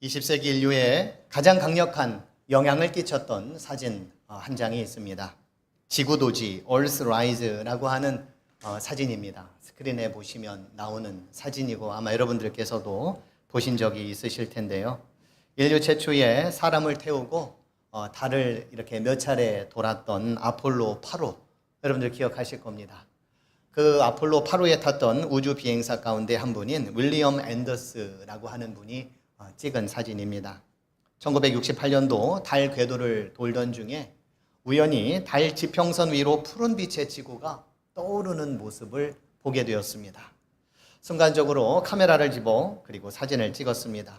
20세기 인류에 가장 강력한 영향을 끼쳤던 사진 한 장이 있습니다. 지구도지 Earth Rise라고 하는 사진입니다. 스크린에 보시면 나오는 사진이고 아마 여러분들께서도 보신 적이 있으실 텐데요. 인류 최초에 사람을 태우고 달을 이렇게 몇 차례 돌았던 아폴로 8호, 여러분들 기억하실 겁니다. 그 아폴로 8호에 탔던 우주 비행사 가운데 한 분인 윌리엄 앤더스라고 하는 분이 찍은 사진입니다. 1968년도 달 궤도를 돌던 중에 우연히 달 지평선 위로 푸른 빛의 지구가 떠오르는 모습을 보게 되었습니다. 순간적으로 카메라를 집어 그리고 사진을 찍었습니다.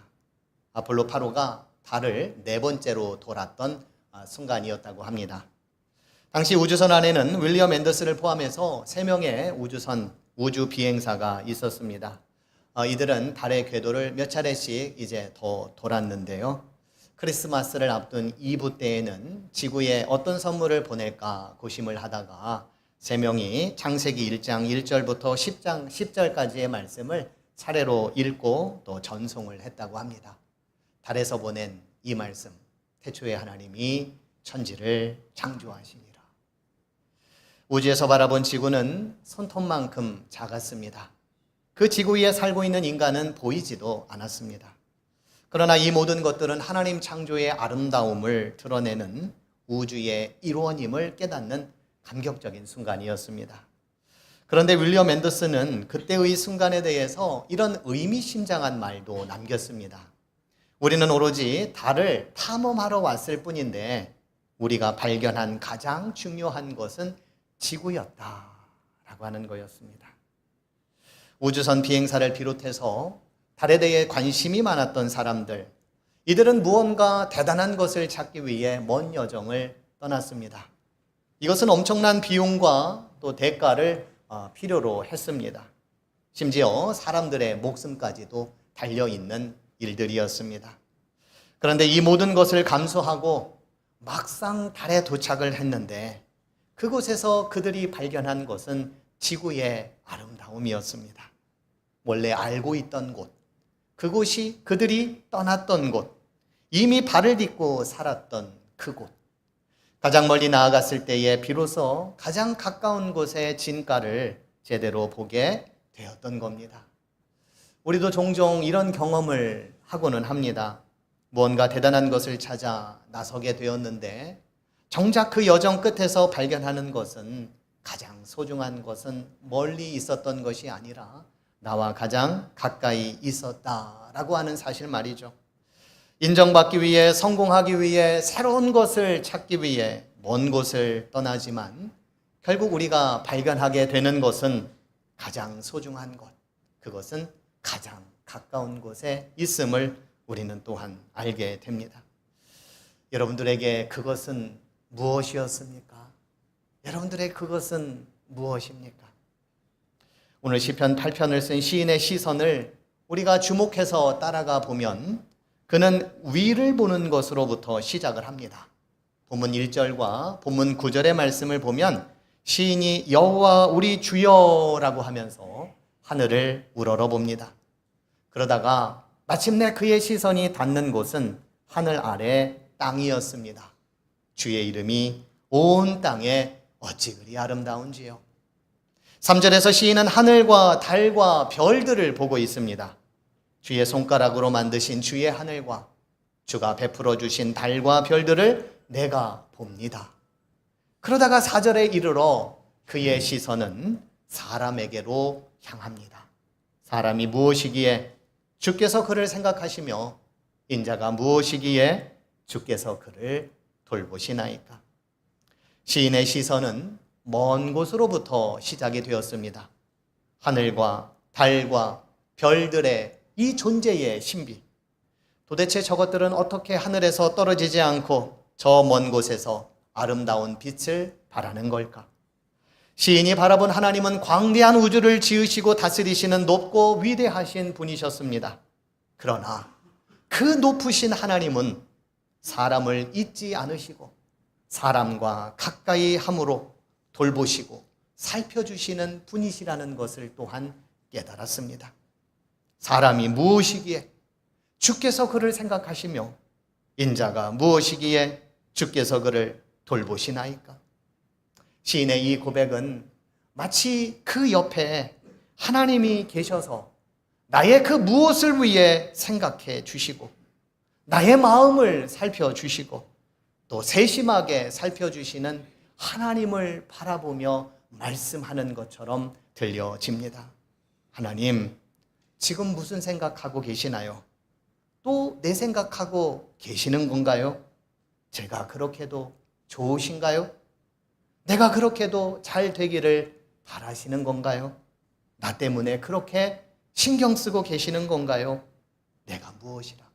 아폴로 8호가 달을 4번째로 돌았던 순간이었다고 합니다. 당시 우주선 안에는 윌리엄 앤더스를 포함해서 3명의 우주 비행사가 있었습니다. 이들은 달의 궤도를 몇 차례씩 이제 더 돌았는데요. 크리스마스를 앞둔 이브 때에는 지구에 어떤 선물을 보낼까 고심을 하다가 3명이 창세기 1장 1절부터 10절까지의 말씀을 차례로 읽고 또 전송을 했다고 합니다. 달에서 보낸 이 말씀, 태초에 하나님이 천지를 창조하시니라. 우주에서 바라본 지구는 손톱만큼 작았습니다. 그 지구 위에 살고 있는 인간은 보이지도 않았습니다. 그러나 이 모든 것들은 하나님 창조의 아름다움을 드러내는 우주의 일원임을 깨닫는 감격적인 순간이었습니다. 그런데 윌리엄 앤더스는 그때의 순간에 대해서 이런 의미심장한 말도 남겼습니다. 우리는 오로지 달을 탐험하러 왔을 뿐인데 우리가 발견한 가장 중요한 것은 지구였다라고 하는 거였습니다. 우주선 비행사를 비롯해서 달에 대해 관심이 많았던 사람들, 이들은 무언가 대단한 것을 찾기 위해 먼 여정을 떠났습니다. 이것은 엄청난 비용과 또 대가를 필요로 했습니다. 심지어 사람들의 목숨까지도 달려있는 일들이었습니다. 그런데 이 모든 것을 감수하고 막상 달에 도착을 했는데 그곳에서 그들이 발견한 것은 지구의 아름다움이었습니다. 원래 알고 있던 곳, 그곳이 그들이 떠났던 곳, 이미 발을 딛고 살았던 그곳, 가장 멀리 나아갔을 때에 비로소 가장 가까운 곳의 진가를 제대로 보게 되었던 겁니다. 우리도 종종 이런 경험을 하고는 합니다. 무언가 대단한 것을 찾아 나서게 되었는데 정작 그 여정 끝에서 발견하는 것은 가장 소중한 것은 멀리 있었던 것이 아니라 나와 가장 가까이 있었다라고 하는 사실 말이죠. 인정받기 위해, 성공하기 위해, 새로운 것을 찾기 위해 먼 곳을 떠나지만 결국 우리가 발견하게 되는 것은 가장 소중한 것, 그것은 가장 가까운 곳에 있음을 우리는 또한 알게 됩니다. 여러분들에게 그것은 무엇이었습니까? 여러분들의 그것은 무엇입니까? 오늘 시편 8편을 쓴 시인의 시선을 우리가 주목해서 따라가 보면 그는 위를 보는 것으로부터 시작을 합니다. 본문 1절과 본문 9절의 말씀을 보면 시인이 여호와 우리 주여라고 하면서 하늘을 우러러 봅니다. 그러다가 마침내 그의 시선이 닿는 곳은 하늘 아래 땅이었습니다. 주의 이름이 온 땅에 어찌 그리 아름다운지요. 3절에서 시인은 하늘과 달과 별들을 보고 있습니다. 주의 손가락으로 만드신 주의 하늘과 주가 베풀어 주신 달과 별들을 내가 봅니다. 그러다가 4절에 이르러 그의 시선은 사람에게로 향합니다. 사람이 무엇이기에 주께서 그를 생각하시며 인자가 무엇이기에 주께서 그를 돌보시나이까. 시인의 시선은 먼 곳으로부터 시작이 되었습니다. 하늘과 달과 별들의 이 존재의 신비, 도대체 저것들은 어떻게 하늘에서 떨어지지 않고 저 먼 곳에서 아름다운 빛을 발하는 걸까? 시인이 바라본 하나님은 광대한 우주를 지으시고 다스리시는 높고 위대하신 분이셨습니다. 그러나 그 높으신 하나님은 사람을 잊지 않으시고 사람과 가까이 함으로 돌보시고 살펴주시는 분이시라는 것을 또한 깨달았습니다. 사람이 무엇이기에 주께서 그를 생각하시며 인자가 무엇이기에 주께서 그를 돌보시나이까? 시인의 이 고백은 마치 그 옆에 하나님이 계셔서 나의 그 무엇을 위해 생각해 주시고 나의 마음을 살펴주시고 또 세심하게 살펴주시는 하나님을 바라보며 말씀하는 것처럼 들려집니다. 하나님, 지금 무슨 생각하고 계시나요? 또 내 생각하고 계시는 건가요? 제가 그렇게도 좋으신가요? 내가 그렇게도 잘 되기를 바라시는 건가요? 나 때문에 그렇게 신경 쓰고 계시는 건가요? 내가 무엇이라고?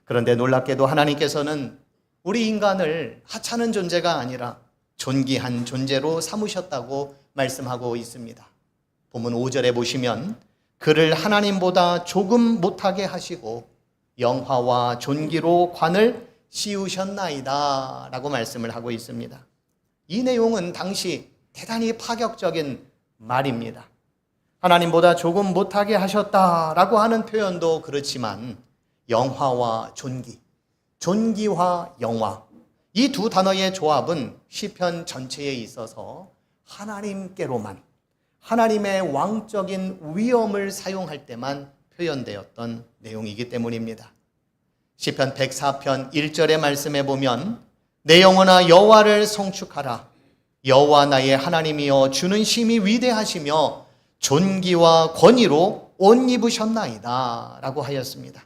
그런데 놀랍게도 하나님께서는 우리 인간을 하찮은 존재가 아니라 존귀한 존재로 삼으셨다고 말씀하고 있습니다. 본문 5절에 보시면 그를 하나님보다 조금 못하게 하시고 영화와 존귀로 관을 씌우셨나이다 라고 말씀을 하고 있습니다. 이 내용은 당시 대단히 파격적인 말입니다. 하나님보다 조금 못하게 하셨다라고 하는 표현도 그렇지만 영화와 존귀, 존귀와 영화, 이 두 단어의 조합은 시편 전체에 있어서 하나님께로만, 하나님의 왕적인 위엄을 사용할 때만 표현되었던 내용이기 때문입니다. 시편 104편 1절의 말씀에 보면 내 영혼아 여호와를 성축하라. 여호와 나의 하나님이여 주는 심히 위대하시며 존귀와 권위로 옷 입으셨나이다 라고 하였습니다.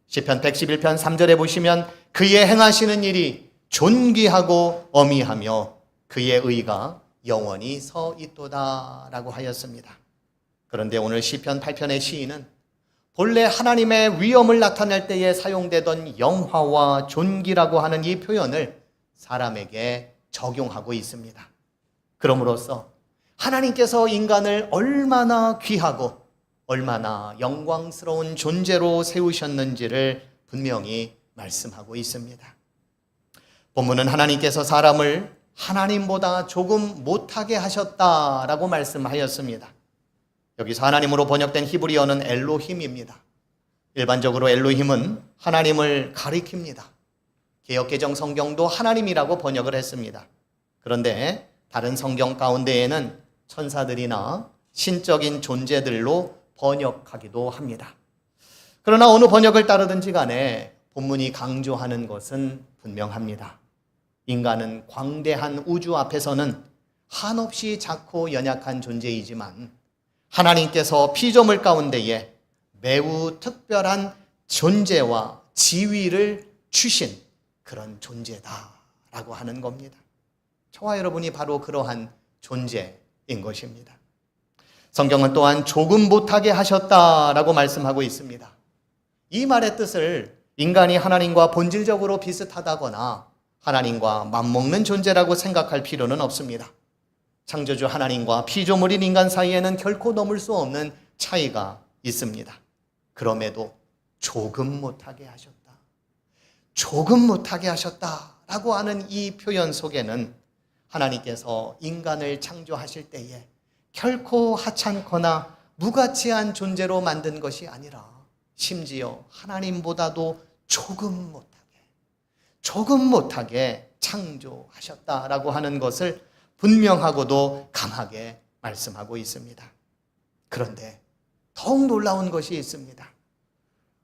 시편 111편 3절에 보시면 그의 행하시는 일이 존귀하고 어미하며 그의 의가 영원히 서 있도다 라고 하였습니다. 그런데 오늘 시편 8편의 시인은 본래 하나님의 위엄을 나타낼 때에 사용되던 영화와 존귀라고 하는 이 표현을 사람에게 적용하고 있습니다. 그럼으로써 하나님께서 인간을 얼마나 귀하고 얼마나 영광스러운 존재로 세우셨는지를 분명히 말씀하고 있습니다. 본문은 하나님께서 사람을 하나님보다 조금 못하게 하셨다라고 말씀하였습니다. 여기서 하나님으로 번역된 히브리어는 엘로힘입니다. 일반적으로 엘로힘은 하나님을 가리킵니다. 개역개정 성경도 하나님이라고 번역을 했습니다. 그런데 다른 성경 가운데에는 천사들이나 신적인 존재들로 번역하기도 합니다. 그러나 어느 번역을 따르든지 간에 본문이 강조하는 것은 분명합니다. 인간은 광대한 우주 앞에서는 한없이 작고 연약한 존재이지만 하나님께서 피조물 가운데에 매우 특별한 존재와 지위를 주신 그런 존재다라고 하는 겁니다. 저와 여러분이 바로 그러한 존재인 것입니다. 성경은 또한 조금 못하게 하셨다라고 말씀하고 있습니다. 이 말의 뜻을 인간이 하나님과 본질적으로 비슷하다거나 하나님과 맞먹는 존재라고 생각할 필요는 없습니다. 창조주 하나님과 피조물인 인간 사이에는 결코 넘을 수 없는 차이가 있습니다. 그럼에도 조금 못하게 하셨다. 조금 못하게 하셨다라고 하는 이 표현 속에는 하나님께서 인간을 창조하실 때에 결코 하찮거나 무가치한 존재로 만든 것이 아니라 심지어 하나님보다도 조금 못하게 창조하셨다라고 하는 것을 분명하고도 강하게 말씀하고 있습니다. 그런데 더욱 놀라운 것이 있습니다.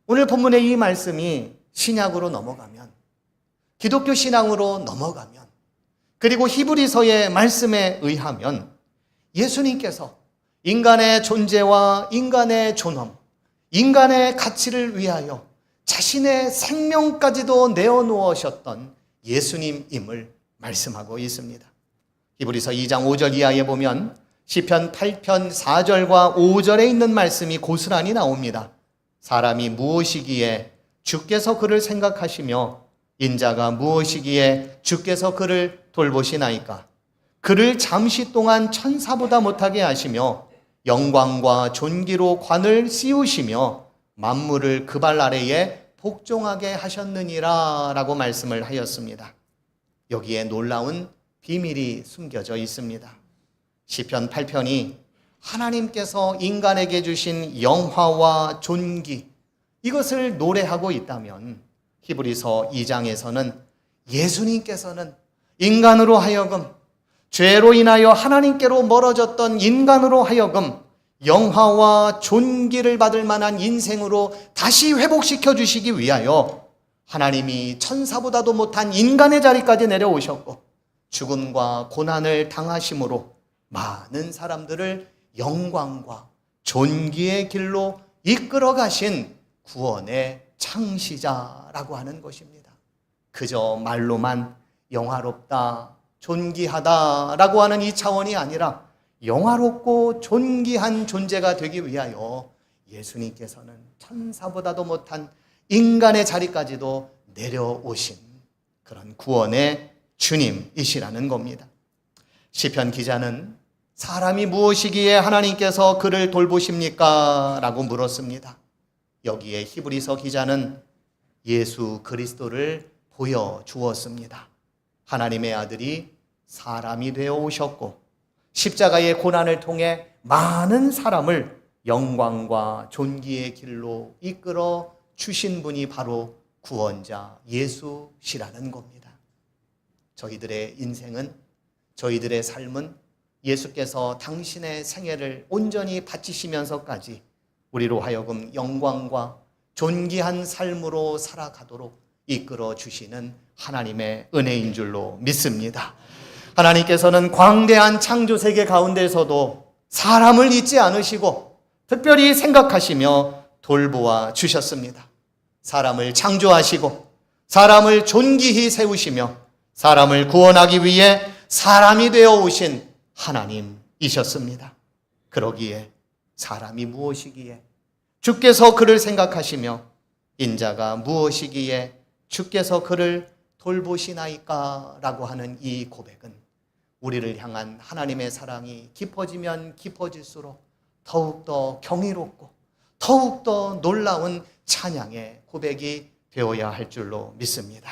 오늘 본문의 이 말씀이 신약으로 넘어가면, 기독교 신앙으로 넘어가면, 그리고 히브리서의 말씀에 의하면 예수님께서 인간의 존재와 인간의 존엄, 인간의 가치를 위하여 자신의 생명까지도 내어놓으셨던 예수님임을 말씀하고 있습니다. 히브리서 2장 5절 이하에 보면 시편 8편 4절과 5절에 있는 말씀이 고스란히 나옵니다. 사람이 무엇이기에 주께서 그를 생각하시며 인자가 무엇이기에 주께서 그를 돌보시나이까? 그를 잠시 동안 천사보다 못하게 하시며 영광과 존귀로 관을 씌우시며 만물을 그 발 아래에 복종하게 하셨느니라 라고 말씀을 하였습니다. 여기에 놀라운 비밀이 숨겨져 있습니다. 시편 8편이 하나님께서 인간에게 주신 영화와 존귀, 이것을 노래하고 있다면 히브리서 2장에서는 예수님께서는 인간으로 하여금 죄로 인하여 하나님께로 멀어졌던 인간으로 하여금 영화와 존귀를 받을 만한 인생으로 다시 회복시켜 주시기 위하여 하나님이 천사보다도 못한 인간의 자리까지 내려오셨고 죽음과 고난을 당하심으로 많은 사람들을 영광과 존귀의 길로 이끌어 가신 구원의 창시자라고 하는 것입니다. 그저 말로만 영화롭다, 존귀하다라고 하는 이 차원이 아니라 영화롭고 존귀한 존재가 되기 위하여 예수님께서는 천사보다도 못한 인간의 자리까지도 내려오신 그런 구원의 주님이시라는 겁니다. 시편 기자는 사람이 무엇이기에 하나님께서 그를 돌보십니까? 라고 물었습니다. 여기에 히브리서 기자는 예수 그리스도를 보여주었습니다. 하나님의 아들이 사람이 되어 오셨고 십자가의 고난을 통해 많은 사람을 영광과 존귀의 길로 이끌어 주신 분이 바로 구원자 예수시라는 겁니다. 저희들의 인생은, 저희들의 삶은 예수께서 당신의 생애를 온전히 바치시면서까지 우리로 하여금 영광과 존귀한 삶으로 살아가도록 이끌어 주시는 하나님의 은혜인 줄로 믿습니다. 하나님께서는 광대한 창조 세계 가운데서도 사람을 잊지 않으시고 특별히 생각하시며 돌보아 주셨습니다. 사람을 창조하시고 사람을 존귀히 세우시며 사람을 구원하기 위해 사람이 되어 오신 하나님이셨습니다. 그러기에 사람이 무엇이기에 주께서 그를 생각하시며 인자가 무엇이기에 주께서 그를 돌보시나이까? 라고 하는 이 고백은 우리를 향한 하나님의 사랑이 깊어지면 깊어질수록 더욱더 경이롭고 더욱더 놀라운 찬양의 고백이 되어야 할 줄로 믿습니다.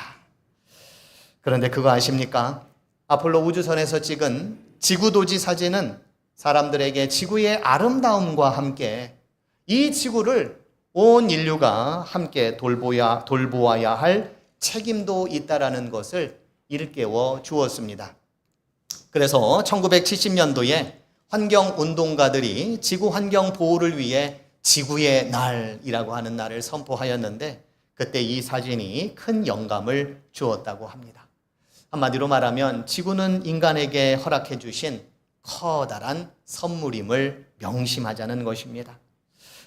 그런데 그거 아십니까? 아폴로 우주선에서 찍은 지구도지 사진은 사람들에게 지구의 아름다움과 함께 이 지구를 온 인류가 함께 돌보아야 할 책임도 있다라는 것을 일깨워 주었습니다. 그래서 1970년도에 환경운동가들이 지구 환경 보호를 위해 지구의 날이라고 하는 날을 선포하였는데 그때 이 사진이 큰 영감을 주었다고 합니다. 한마디로 말하면 지구는 인간에게 허락해 주신 커다란 선물임을 명심하자는 것입니다.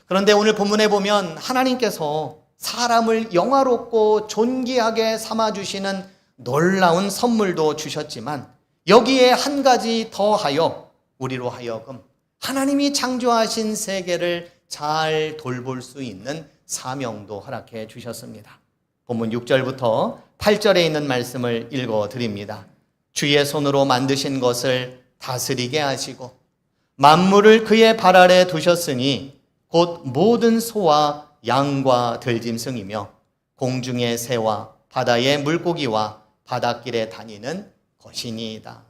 그런데 오늘 본문에 보면 하나님께서 사람을 영화롭고 존귀하게 삼아주시는 놀라운 선물도 주셨지만 여기에 한 가지 더하여 우리로 하여금 하나님이 창조하신 세계를 잘 돌볼 수 있는 사명도 허락해 주셨습니다. 본문 6절부터 8절에 있는 말씀을 읽어드립니다. 주의 손으로 만드신 것을 다스리게 하시고 만물을 그의 발 아래 두셨으니 곧 모든 소와 양과 들짐승이며 공중의 새와 바다의 물고기와 바닷길에 다니는 것이니이다.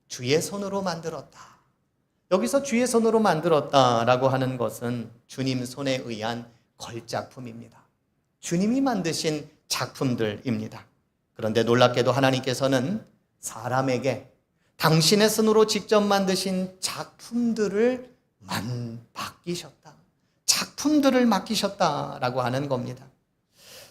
주의 손으로 만들었다. 여기서 주의 손으로 만들었다라고 하는 것은 주님 손에 의한 걸작품입니다. 주님이 만드신 작품들입니다. 그런데 놀랍게도 하나님께서는 사람에게 당신의 손으로 직접 만드신 작품들을 맡기셨다. 작품들을 맡기셨다라고 하는 겁니다.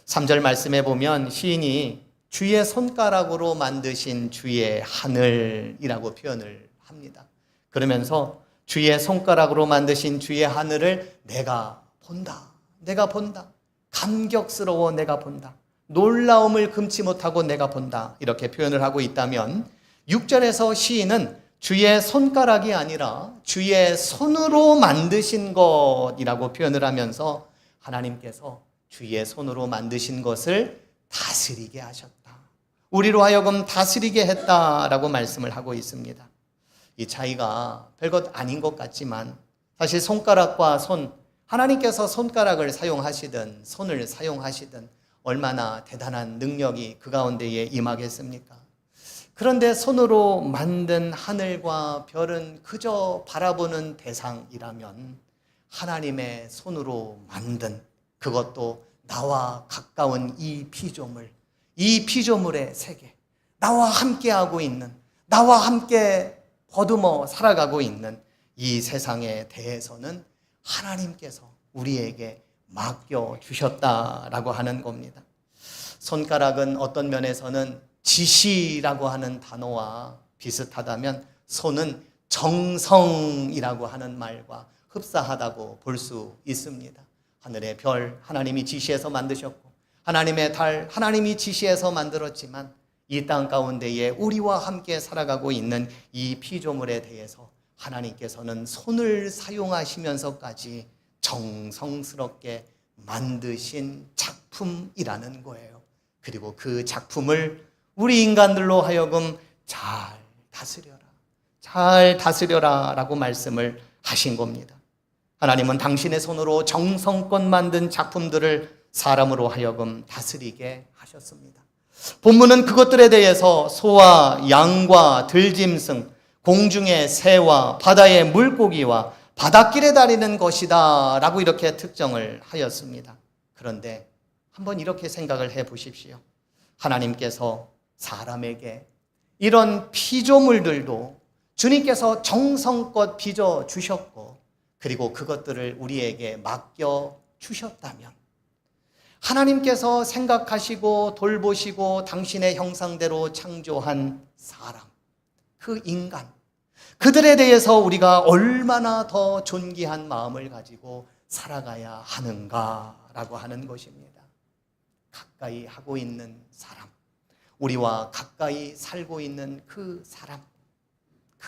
3절 말씀에 보면 시인이 주의 손가락으로 만드신 주의 하늘이라고 표현을 합니다. 그러면서 주의 손가락으로 만드신 주의 하늘을 내가 본다. 내가 본다. 감격스러워 내가 본다. 놀라움을 금치 못하고 내가 본다. 이렇게 표현을 하고 있다면 6절에서 시인은 주의 손가락이 아니라 주의 손으로 만드신 것이라고 표현을 하면서 하나님께서 주의 손으로 만드신 것을 다스리게 하셨다. 우리로 하여금 다스리게 했다라고 말씀을 하고 있습니다. 이 차이가 별것 아닌 것 같지만 사실 손가락과 손, 하나님께서 손가락을 사용하시든 손을 사용하시든 얼마나 대단한 능력이 그 가운데에 임하겠습니까? 그런데 손으로 만든 하늘과 별은 그저 바라보는 대상이라면 하나님의 손으로 만든, 그것도 나와 가까운 이 피조물의 세계, 나와 함께하고 있는, 나와 함께 버듬어 살아가고 있는 이 세상에 대해서는 하나님께서 우리에게 맡겨주셨다라고 하는 겁니다. 손가락은 어떤 면에서는 지시라고 하는 단어와 비슷하다면 손은 정성이라고 하는 말과 흡사하다고 볼 수 있습니다. 하늘의 별 하나님이 지시해서 만드셨고, 하나님의 달 하나님이 지시해서 만들었지만, 이 땅 가운데에 우리와 함께 살아가고 있는 이 피조물에 대해서 하나님께서는 손을 사용하시면서까지 정성스럽게 만드신 작품이라는 거예요. 그리고 그 작품을 우리 인간들로 하여금 잘 다스려라 라고 말씀을 하신 겁니다. 하나님은 당신의 손으로 정성껏 만든 작품들을 사람으로 하여금 다스리게 하셨습니다. 본문은 그것들에 대해서 소와 양과 들짐승, 공중의 새와 바다의 물고기와 바닷길에 다니는 것이다 라고 이렇게 특정을 하였습니다. 그런데 한번 이렇게 생각을 해 보십시오. 하나님께서 사람에게 이런 피조물들도 주님께서 정성껏 빚어 주셨고, 그리고 그것들을 우리에게 맡겨 주셨다면, 하나님께서 생각하시고 돌보시고 당신의 형상대로 창조한 사람, 그 인간, 그들에 대해서 우리가 얼마나 더 존귀한 마음을 가지고 살아가야 하는가라고 하는 것입니다. 가까이 하고 있는 사람, 우리와 가까이 살고 있는 그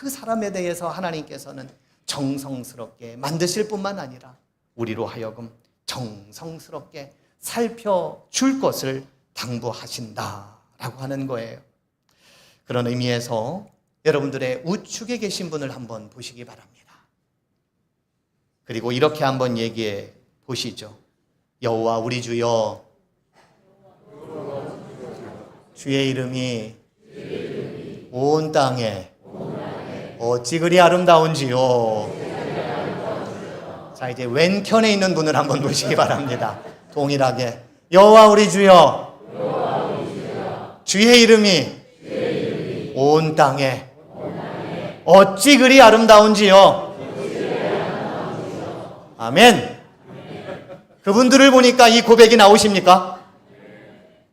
사람에 대해서 하나님께서는 정성스럽게 만드실 뿐만 아니라 우리로 하여금 정성스럽게 살펴줄 것을 당부하신다라고 하는 거예요. 그런 의미에서 여러분들의 우측에 계신 분을 한번 보시기 바랍니다. 그리고 이렇게 한번 얘기해 보시죠. 여호와 우리 주여, 주의 이름이 온 땅에 어찌 그리 아름다운지요. 자, 이제 왼편에 있는 분을 한번 보시기 바랍니다. 동일하게 여호와 우리 주여, 주의 이름이 온 땅에 어찌 그리 아름다운지요. 아멘. 그분들을 보니까 이 고백이 나오십니까?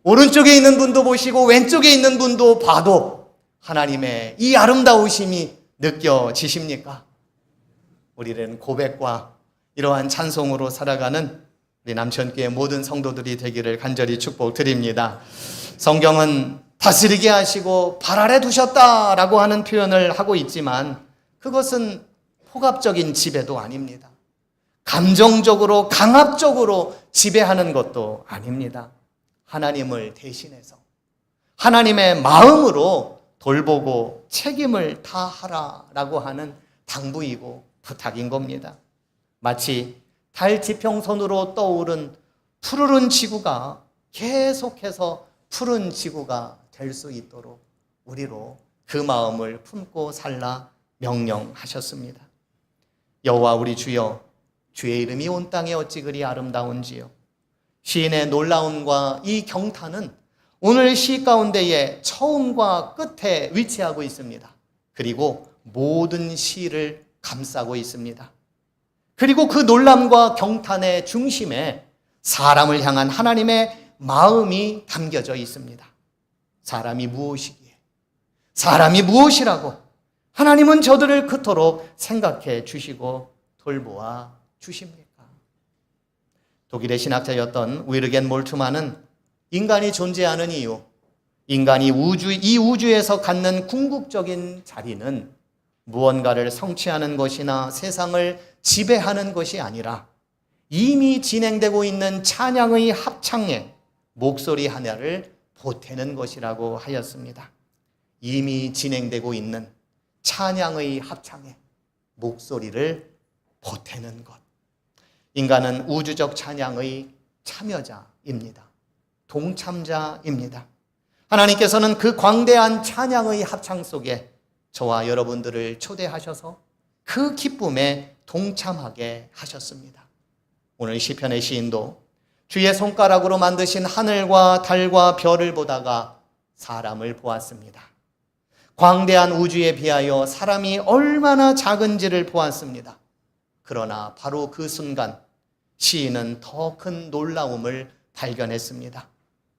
오른쪽에 있는 분도 보시고 왼쪽에 있는 분도 봐도 하나님의 이 아름다우심이 느껴지십니까? 우리는 고백과 이러한 찬송으로 살아가는 우리 남천교회 모든 성도들이 되기를 간절히 축복드립니다. 성경은 다스리게 하시고 발 아래 두셨다라고 하는 표현을 하고 있지만, 그것은 폭압적인 지배도 아닙니다. 감정적으로 강압적으로 지배하는 것도 아닙니다. 하나님을 대신해서 하나님의 마음으로 돌보고 책임을 다하라라고 하는 당부이고 부탁인 겁니다. 마치 달 지평선으로 떠오른 푸르른 지구가 계속해서 푸른 지구가 될 수 있도록 우리로 그 마음을 품고 살라 명령하셨습니다. 여호와 우리 주여, 주의 이름이 온 땅에 어찌 그리 아름다운지요. 시인의 놀라움과 이 경탄은 오늘 시 가운데에 처음과 끝에 위치하고 있습니다. 그리고 모든 시를 감싸고 있습니다. 그리고 그 놀람과 경탄의 중심에 사람을 향한 하나님의 마음이 담겨져 있습니다. 사람이 무엇이기에, 사람이 무엇이라고 하나님은 저들을 그토록 생각해 주시고 돌보아 주십니까? 독일의 신학자였던 위르겐 몰트만은 인간이 존재하는 이유, 인간이 이 우주에서 갖는 궁극적인 자리는 무언가를 성취하는 것이나 세상을 지배하는 것이 아니라 이미 진행되고 있는 찬양의 합창에 목소리 하나를 보태는 것이라고 하였습니다. 이미 진행되고 있는 찬양의 합창에 목소리를 보태는 것. 인간은 우주적 찬양의 참여자입니다. 동참자입니다. 하나님께서는 그 광대한 찬양의 합창 속에 저와 여러분들을 초대하셔서 그 기쁨에 동참하게 하셨습니다. 오늘 시편의 시인도 주의 손가락으로 만드신 하늘과 달과 별을 보다가 사람을 보았습니다. 광대한 우주에 비하여 사람이 얼마나 작은지를 보았습니다. 그러나 바로 그 순간 시인은 더 큰 놀라움을 발견했습니다.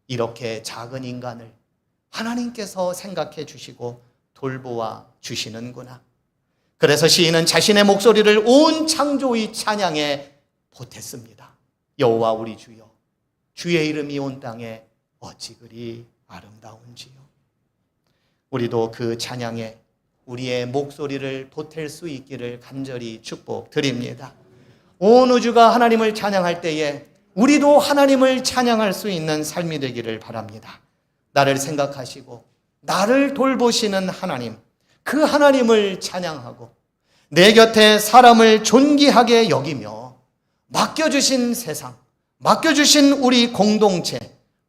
이렇게 작은 인간을 하나님께서 생각해 주시고 돌보아 주시는구나. 그래서 시인은 자신의 목소리를 온 창조의 찬양에 보탰습니다. 여호와 우리 주여, 주의 이름이 온 땅에 어찌 그리 아름다운지요. 우리도 그 찬양에 우리의 목소리를 보탤 수 있기를 간절히 축복드립니다. 온 우주가 하나님을 찬양할 때에 우리도 하나님을 찬양할 수 있는 삶이 되기를 바랍니다. 나를 생각하시고 나를 돌보시는 하나님, 그 하나님을 찬양하고 내 곁에 사람을 존귀하게 여기며 맡겨주신 세상, 맡겨주신 우리 공동체,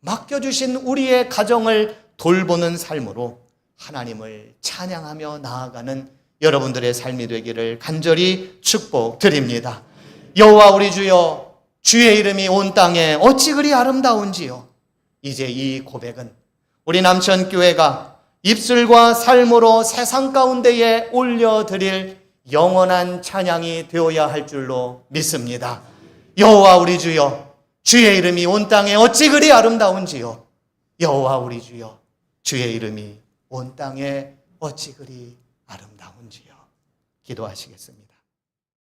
맡겨주신 우리의 가정을 돌보는 삶으로 하나님을 찬양하며 나아가는 여러분들의 삶이 되기를 간절히 축복드립니다. 여호와 우리 주여, 주의 이름이 온 땅에 어찌 그리 아름다운지요. 이제 이 고백은 우리 남천교회가 입술과 삶으로 세상 가운데에 올려드릴 영원한 찬양이 되어야 할 줄로 믿습니다. 여호와 우리 주여, 주의 이름이 온 땅에 어찌 그리 아름다운지요. 여호와 우리 주여, 주의 이름이 온 땅에 어찌 그리 아름다운지요. 기도하시겠습니다.